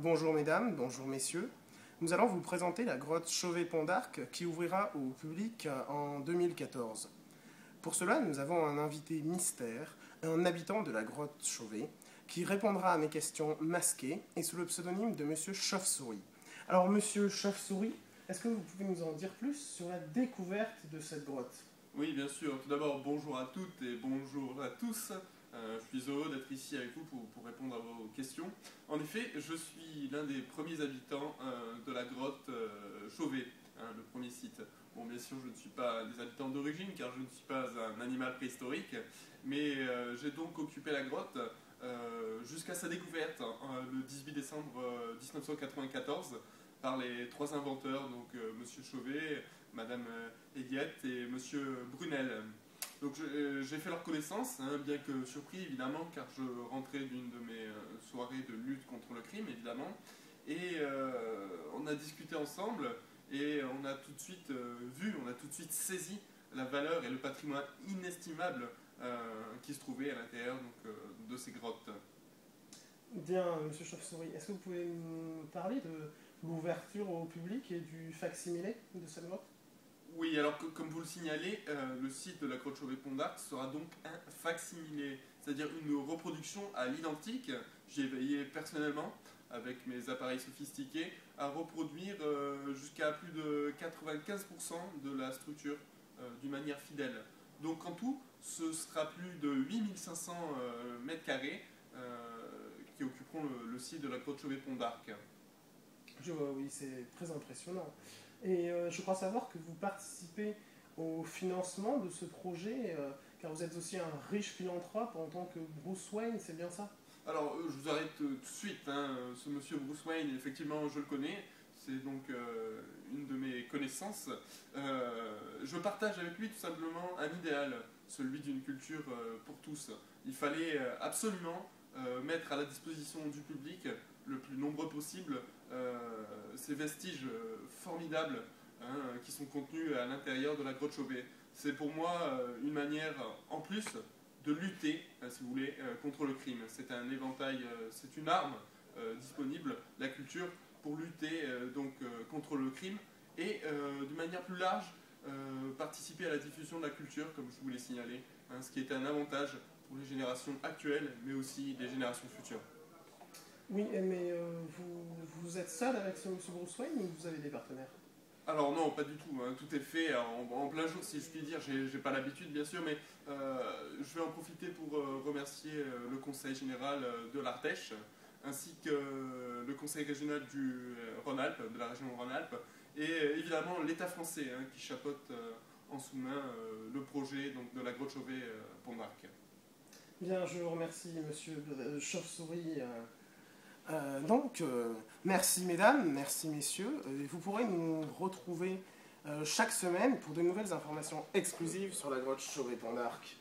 Bonjour mesdames, bonjour messieurs. Nous allons vous présenter la grotte Chauvet-Pont d'Arc qui ouvrira au public en 2014. Pour cela, nous avons un invité mystère, un habitant de la grotte Chauvet, qui répondra à mes questions masquées et sous le pseudonyme de Monsieur Chauve-Souris. Alors Monsieur Chauve-Souris, est-ce que vous pouvez nous en dire plus sur la découverte de cette grotte? Oui, bien sûr. Tout d'abord, bonjour à toutes et bonjour à tous. Je suis heureux d'être ici avec vous pour répondre à vos questions. En effet, je suis l'un des premiers habitants de la grotte Chauvet, le premier site. Bon, bien sûr, je ne suis pas des habitants d'origine car je ne suis pas un animal préhistorique, mais j'ai donc occupé la grotte jusqu'à sa découverte le 18 décembre 1994 par les trois inventeurs, donc Monsieur Chauvet, Madame Eliette et Monsieur Brunel. Donc j'ai fait leur connaissance, bien que surpris évidemment, car je rentrais d'une de mes soirées de lutte contre le crime évidemment, et on a discuté ensemble et on a tout de suite on a tout de suite saisi la valeur et le patrimoine inestimable qui se trouvait à l'intérieur de ces grottes. Bien, Monsieur Chauve-Souris, est-ce que vous pouvez nous parler de l'ouverture au public et du facsimilé de cette grotte? Oui, alors comme vous le signalez, le site de la grotte Chauvet-Pont d'Arc sera donc un facsimilé, c'est-à-dire une reproduction à l'identique. J'y ai veillé personnellement, avec mes appareils sophistiqués, à reproduire jusqu'à plus de 95% de la structure d'une manière fidèle. Donc en tout, ce sera plus de 8500 mètres carrés qui occuperont le site de la grotte Chauvet-Pont d'Arc. Je vois, oui, c'est très impressionnant. Et je crois savoir que vous participez au financement de ce projet, car vous êtes aussi un riche philanthrope en tant que Bruce Wayne, c'est bien ça? Alors, je vous arrête tout de suite. Ce monsieur Bruce Wayne, effectivement, je le connais. C'est donc une de mes connaissances. Je partage avec lui tout simplement un idéal, celui d'une culture pour tous. Il fallait absolument mettre à la disposition du public le plus nombreux possible ces vestiges formidables qui sont contenus à l'intérieur de la grotte Chauvet. C'est pour moi une manière, en plus, de lutter, si vous voulez, contre le crime. C'est un éventail, c'est une arme disponible, la culture, pour lutter contre le crime et, d'une manière plus large, participer à la diffusion de la culture, comme je vous l'ai signalé, ce qui est un avantage pour les générations actuelles, mais aussi les générations futures. Oui, mais vous êtes seul avec ce monsieur Bruce Wayne ou vous avez des partenaires? Alors non, pas du tout. Tout est fait en plein jour, si je puis dire. J'ai pas l'habitude, bien sûr, mais je vais en profiter pour remercier le Conseil général de l'Ardèche, ainsi que le Conseil régional du Rhône-Alpes, de la région Rhône-Alpes, et évidemment l'État français qui chapeaute en sous-main le projet de la grotte Chauvet-Pont d'Arc. Bien, je vous remercie, monsieur Chauve-Souris. Merci mesdames, merci messieurs. Vous pourrez nous retrouver chaque semaine pour de nouvelles informations exclusives sur la grotte Chauvet-Pont d'Arc.